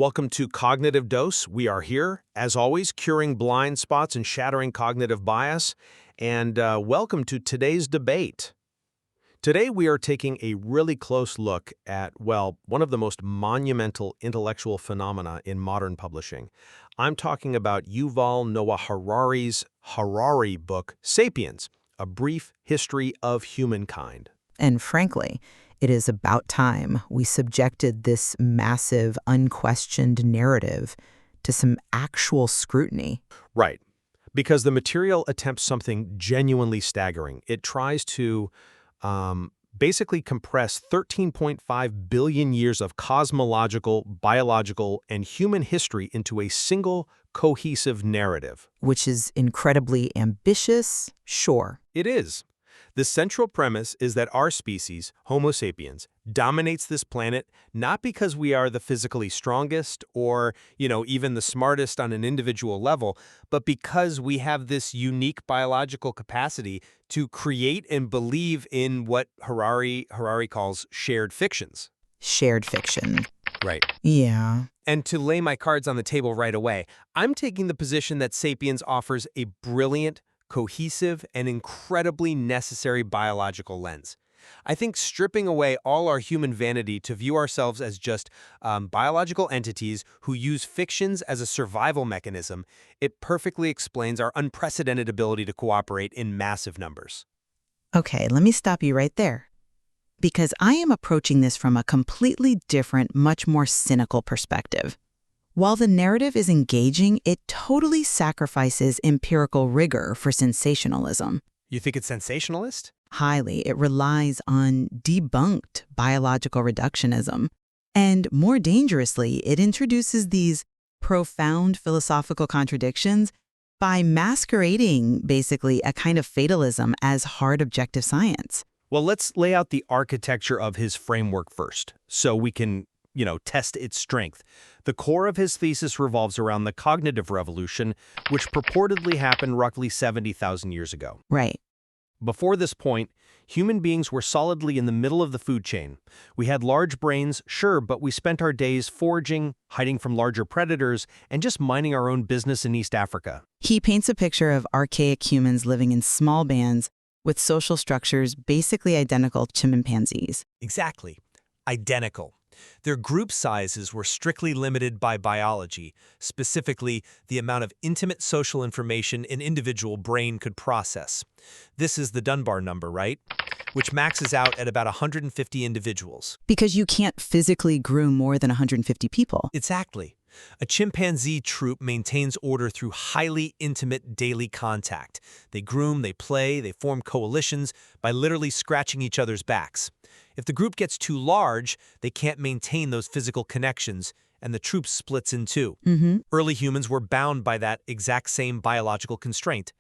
Welcome to Cognitive Dose. We are here, as always, curing blind spots and shattering cognitive bias. And welcome to today's debate. Today we are taking a really close look at, well, one of the most monumental intellectual phenomena in modern publishing. I'm talking about Yuval Noah Harari's Harari book, Sapiens, A Brief History of Humankind. And frankly, it is about time we subjected this massive, unquestioned narrative to some actual scrutiny. Right, because the material attempts something genuinely staggering. It tries to basically compress 13.5 billion years of cosmological, biological, and human history into a single, cohesive narrative. Which is incredibly ambitious, sure. It is. The central premise is that our species, Homo sapiens, dominates this planet not because we are the physically strongest or, even the smartest on an individual level, but because we have this unique biological capacity to create and believe in what Harari calls shared fictions. Shared fiction. Right. Yeah. And to lay my cards on the table right away, I'm taking the position that Sapiens offers a brilliant, cohesive, and incredibly necessary biological lens. I think stripping away all our human vanity to view ourselves as just biological entities who use fictions as a survival mechanism, it perfectly explains our unprecedented ability to cooperate in massive numbers. Okay, let me stop you right there. Because I am approaching this from a completely different, much more cynical perspective. While the narrative is engaging, it totally sacrifices empirical rigor for sensationalism. You think it's sensationalist? Highly. It relies on debunked biological reductionism. And more dangerously, it introduces these profound philosophical contradictions by masquerading, basically, a kind of fatalism as hard objective science. Well, let's lay out the architecture of his framework first, so we can test its strength. The core of his thesis revolves around the cognitive revolution, which purportedly happened roughly 70,000 years ago. Right. Before this point, human beings were solidly in the middle of the food chain. We had large brains, sure, but we spent our days foraging, hiding from larger predators, and just minding our own business in East Africa. He paints a picture of archaic humans living in small bands with social structures basically identical to chimpanzees. Exactly. Identical. Their group sizes were strictly limited by biology, specifically the amount of intimate social information an individual brain could process. This is the Dunbar number, right? Which maxes out at about 150 individuals. Because you can't physically groom more than 150 people. Exactly. A chimpanzee troop maintains order through highly intimate daily contact. They groom, they play, they form coalitions by literally scratching each other's backs. If the group gets too large, they can't maintain those physical connections, and the troop splits in two. Early humans were bound by that exact same biological constraint.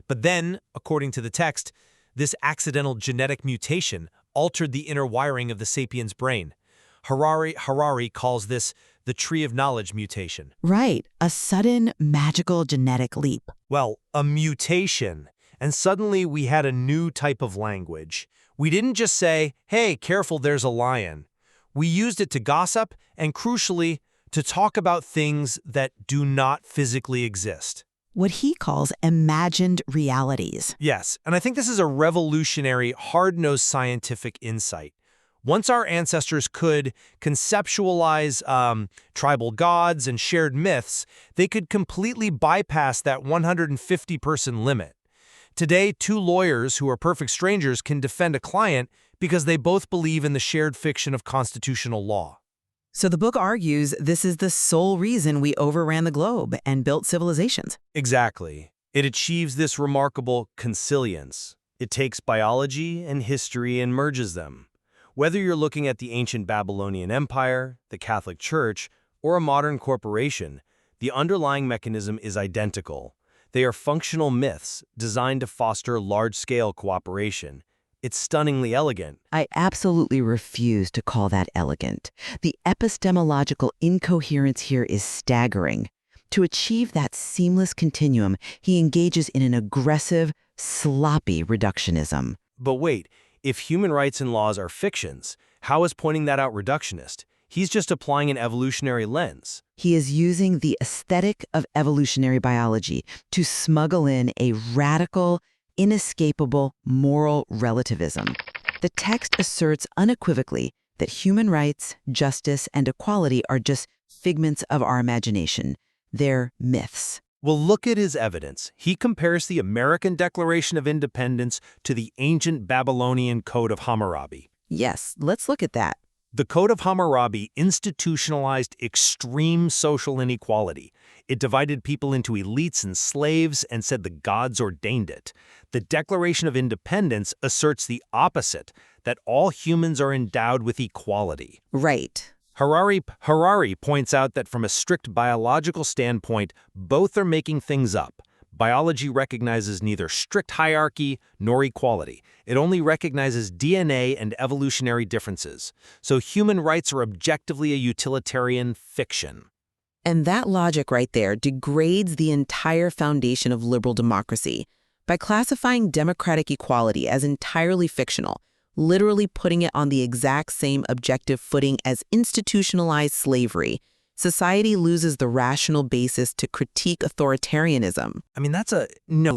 But then, according to the text, this accidental genetic mutation altered the inner wiring of the sapiens' brain. Harari calls this the tree of knowledge mutation. Right, a sudden magical genetic leap. Well, a mutation. And suddenly we had a new type of language. We didn't just say, hey, careful, there's a lion. We used it to gossip and, crucially, to talk about things that do not physically exist. What he calls imagined realities. Yes, and I think this is a revolutionary, hard-nosed scientific insight. Once our ancestors could conceptualize tribal gods and shared myths, they could completely bypass that 150-person limit. Today, two lawyers who are perfect strangers can defend a client because they both believe in the shared fiction of constitutional law. So the book argues this is the sole reason we overran the globe and built civilizations. Exactly. It achieves this remarkable consilience. It takes biology and history and merges them. Whether you're looking at the ancient Babylonian Empire, the Catholic Church, or a modern corporation, the underlying mechanism is identical. They are functional myths designed to foster large-scale cooperation. It's stunningly elegant. I absolutely refuse to call that elegant. The epistemological incoherence here is staggering. To achieve that seamless continuum, he engages in an aggressive, sloppy reductionism. But wait, if human rights and laws are fictions, how is pointing that out reductionist? He's just applying an evolutionary lens. He is using the aesthetic of evolutionary biology to smuggle in a radical, inescapable moral relativism. The text asserts unequivocally that human rights, justice, and equality are just figments of our imagination. They're myths. Well, look at his evidence. He compares the American Declaration of Independence to the ancient Babylonian Code of Hammurabi. Yes, let's look at that. The Code of Hammurabi institutionalized extreme social inequality. It divided people into elites and slaves and said the gods ordained it. The Declaration of Independence asserts the opposite, that all humans are endowed with equality. Right. Harari points out that from a strict biological standpoint, both are making things up. Biology recognizes neither strict hierarchy nor equality. It only recognizes DNA and evolutionary differences. So human rights are objectively a utilitarian fiction. And that logic right there degrades the entire foundation of liberal democracy. By classifying democratic equality as entirely fictional, literally putting it on the exact same objective footing as institutionalized slavery, society loses the rational basis to critique authoritarianism. I mean,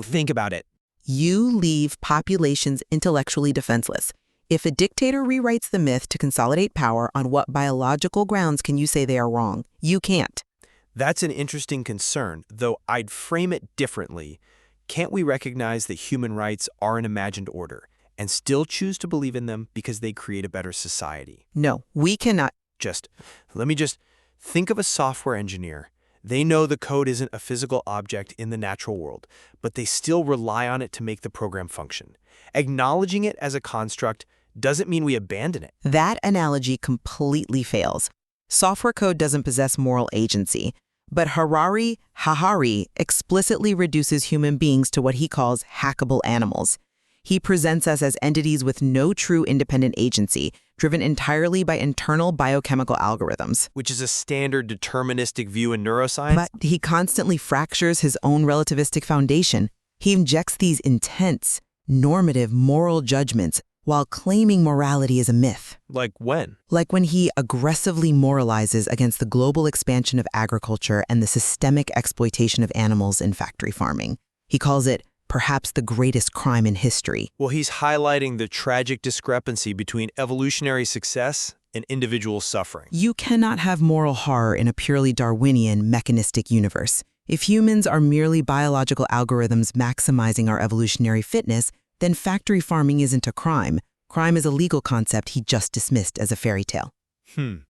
think about it. You leave populations intellectually defenseless. If a dictator rewrites the myth to consolidate power, on what biological grounds can you say they are wrong? You can't. That's an interesting concern, though I'd frame it differently. Can't we recognize that human rights are an imagined order and still choose to believe in them because they create a better society? No, we cannot. Let me think of a software engineer. They know the code isn't a physical object in the natural world, but they still rely on it to make the program function. Acknowledging it as a construct doesn't mean we abandon it. That analogy completely fails. Software code doesn't possess moral agency, but Harari explicitly reduces human beings to what he calls hackable animals. He presents us as entities with no true independent agency, driven entirely by internal biochemical algorithms. Which is a standard deterministic view in neuroscience. But he constantly fractures his own relativistic foundation. He injects these intense, normative moral judgments while claiming morality is a myth. Like when? Like when he aggressively moralizes against the global expansion of agriculture and the systemic exploitation of animals in factory farming. He calls it perhaps the greatest crime in history. Well, he's highlighting the tragic discrepancy between evolutionary success and individual suffering. You cannot have moral horror in a purely Darwinian, mechanistic universe. If humans are merely biological algorithms maximizing our evolutionary fitness, then factory farming isn't a crime. Crime is a legal concept he just dismissed as a fairy tale.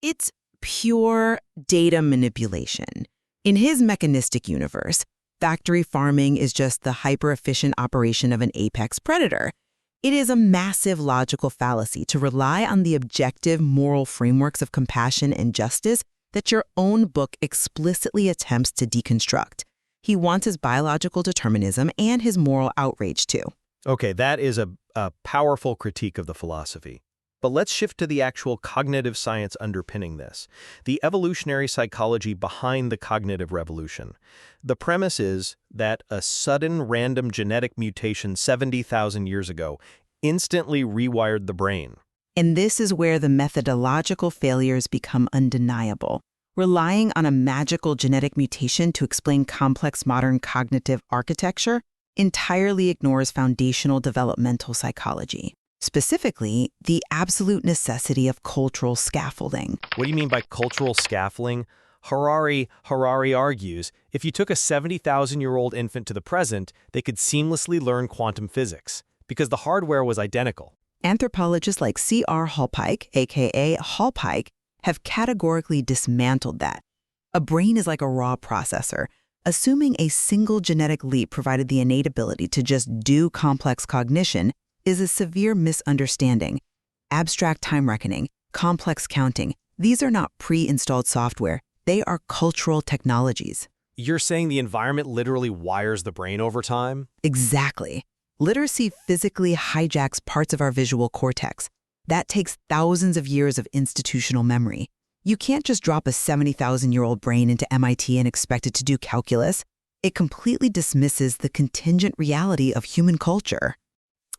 It's pure data manipulation. In his mechanistic universe, factory farming is just the hyper-efficient operation of an apex predator. It is a massive logical fallacy to rely on the objective moral frameworks of compassion and justice that your own book explicitly attempts to deconstruct. He wants his biological determinism and his moral outrage too. Okay, that is a powerful critique of the philosophy. But let's shift to the actual cognitive science underpinning this, the evolutionary psychology behind the cognitive revolution. The premise is that a sudden random genetic mutation 70,000 years ago instantly rewired the brain. And this is where the methodological failures become undeniable. Relying on a magical genetic mutation to explain complex modern cognitive architecture entirely ignores foundational developmental psychology. Specifically, the absolute necessity of cultural scaffolding. What do you mean by cultural scaffolding? Harari argues, if you took a 70,000-year-old infant to the present, they could seamlessly learn quantum physics, because the hardware was identical. Anthropologists like C.R. Hallpike, aka Hallpike, have categorically dismantled that. A brain is like a raw processor. Assuming a single genetic leap provided the innate ability to just do complex cognition is a severe misunderstanding. Abstract time reckoning, complex counting, these are not pre-installed software. They are cultural technologies. You're saying the environment literally wires the brain over time? Exactly. Literacy physically hijacks parts of our visual cortex. That takes thousands of years of institutional memory. You can't just drop a 70,000-year-old brain into MIT and expect it to do calculus. It completely dismisses the contingent reality of human culture.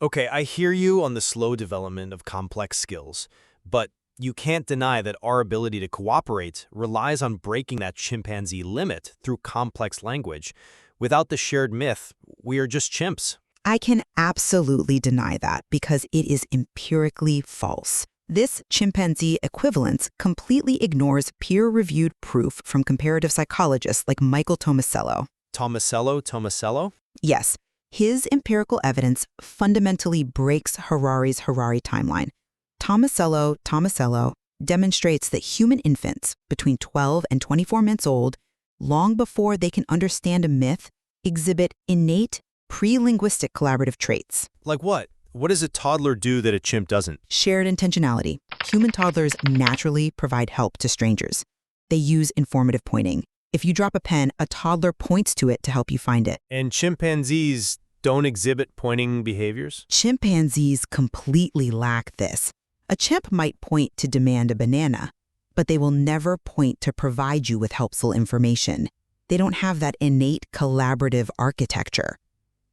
Okay, I hear you on the slow development of complex skills, but you can't deny that our ability to cooperate relies on breaking that chimpanzee limit through complex language. Without the shared myth, we are just chimps. I can absolutely deny that because it is empirically false. This chimpanzee equivalence completely ignores peer-reviewed proof from comparative psychologists like Michael Tomasello. Tomasello? Yes, his empirical evidence fundamentally breaks Harari's Harari timeline. Tomasello demonstrates that human infants between 12 and 24 months old, long before they can understand a myth, exhibit innate pre-linguistic collaborative traits. Like what? What does a toddler do that a chimp doesn't? Shared intentionality. Human toddlers naturally provide help to strangers. They use informative pointing. If you drop a pen, a toddler points to it to help you find it. And chimpanzees don't exhibit pointing behaviors? Chimpanzees completely lack this. A chimp might point to demand a banana, but they will never point to provide you with helpful information. They don't have that innate collaborative architecture.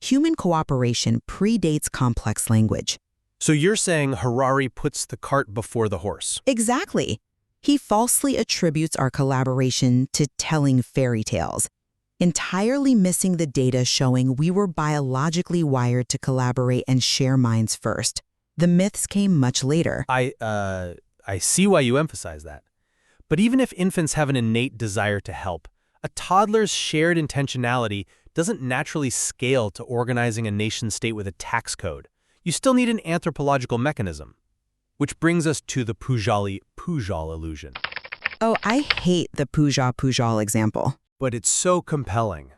Human cooperation predates complex language. So you're saying Harari puts the cart before the horse? Exactly. He falsely attributes our collaboration to telling fairy tales, entirely missing the data showing we were biologically wired to collaborate and share minds first. The myths came much later. I see why you emphasize that. But even if infants have an innate desire to help, a toddler's shared intentionality doesn't naturally scale to organizing a nation-state with a tax code. You still need an anthropological mechanism. Which brings us to the Peugeot illusion. Oh, I hate the Peugeot example. But it's so compelling.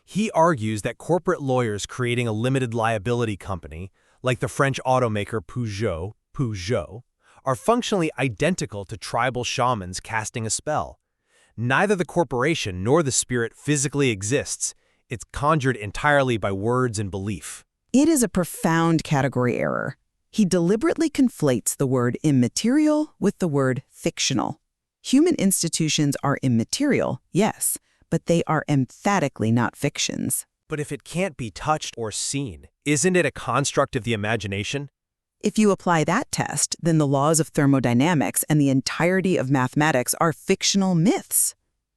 He argues that corporate lawyers creating a limited liability company, like the French automaker Peugeot, are functionally identical to tribal shamans casting a spell. Neither the corporation nor the spirit physically exists. It's conjured entirely by words and belief. It is a profound category error. He deliberately conflates the word immaterial with the word fictional. Human institutions are immaterial, yes, but they are emphatically not fictions. But if it can't be touched or seen, isn't it a construct of the imagination? If you apply that test, then the laws of thermodynamics and the entirety of mathematics are fictional myths.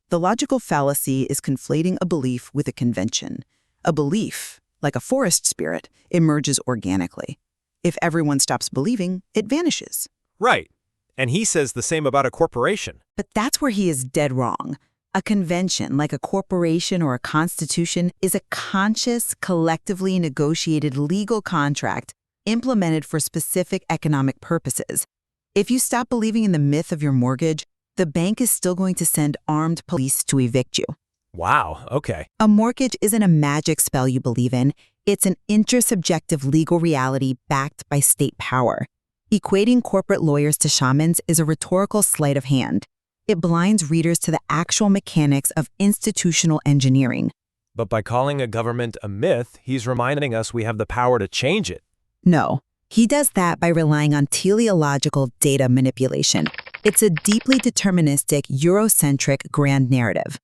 The logical fallacy is conflating a belief with a convention. A belief, like a forest spirit, emerges organically. If everyone stops believing, it vanishes. Right. And he says the same about a corporation. But that's where he is dead wrong. A convention, like a corporation or a constitution, is a conscious, collectively negotiated legal contract implemented for specific economic purposes. If you stop believing in the myth of your mortgage, the bank is still going to send armed police to evict you. Wow, okay. A mortgage isn't a magic spell you believe in. It's an intersubjective legal reality backed by state power. Equating corporate lawyers to shamans is a rhetorical sleight of hand. It blinds readers to the actual mechanics of institutional engineering. But by calling a government a myth, he's reminding us we have the power to change it. No, he does that by relying on teleological data manipulation. It's a deeply deterministic, Eurocentric grand narrative.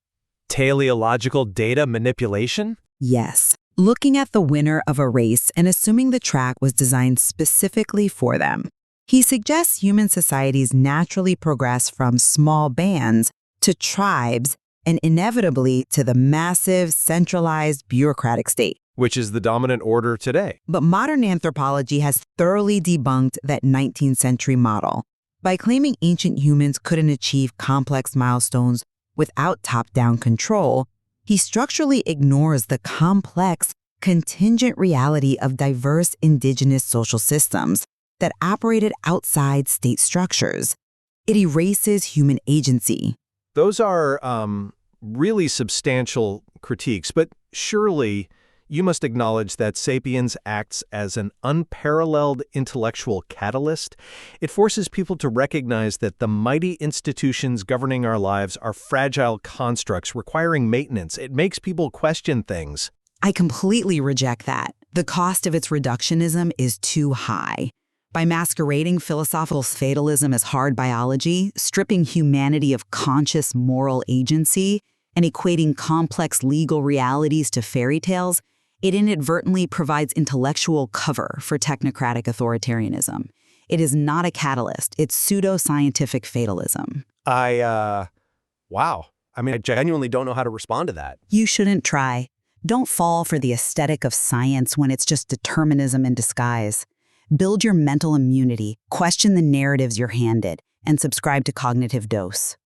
Teleological data manipulation? Yes. Looking at the winner of a race and assuming the track was designed specifically for them. He suggests human societies naturally progress from small bands to tribes and inevitably to the massive, centralized, bureaucratic state. Which is the dominant order today. But modern anthropology has thoroughly debunked that 19th century model. By claiming ancient humans couldn't achieve complex milestones without top-down control, he structurally ignores the complex, contingent reality of diverse indigenous social systems that operated outside state structures. It erases human agency. Those are really substantial critiques, but surely you must acknowledge that Sapiens acts as an unparalleled intellectual catalyst. It forces people to recognize that the mighty institutions governing our lives are fragile constructs requiring maintenance. It makes people question things. I completely reject that. The cost of its reductionism is too high. By masquerading philosophical fatalism as hard biology, stripping humanity of conscious moral agency, and equating complex legal realities to fairy tales, it inadvertently provides intellectual cover for technocratic authoritarianism. It is not a catalyst. It's pseudoscientific fatalism. Wow. I mean, I genuinely don't know how to respond to that. You shouldn't try. Don't fall for the aesthetic of science when it's just determinism in disguise. Build your mental immunity, question the narratives you're handed, and subscribe to Cognitive Dose.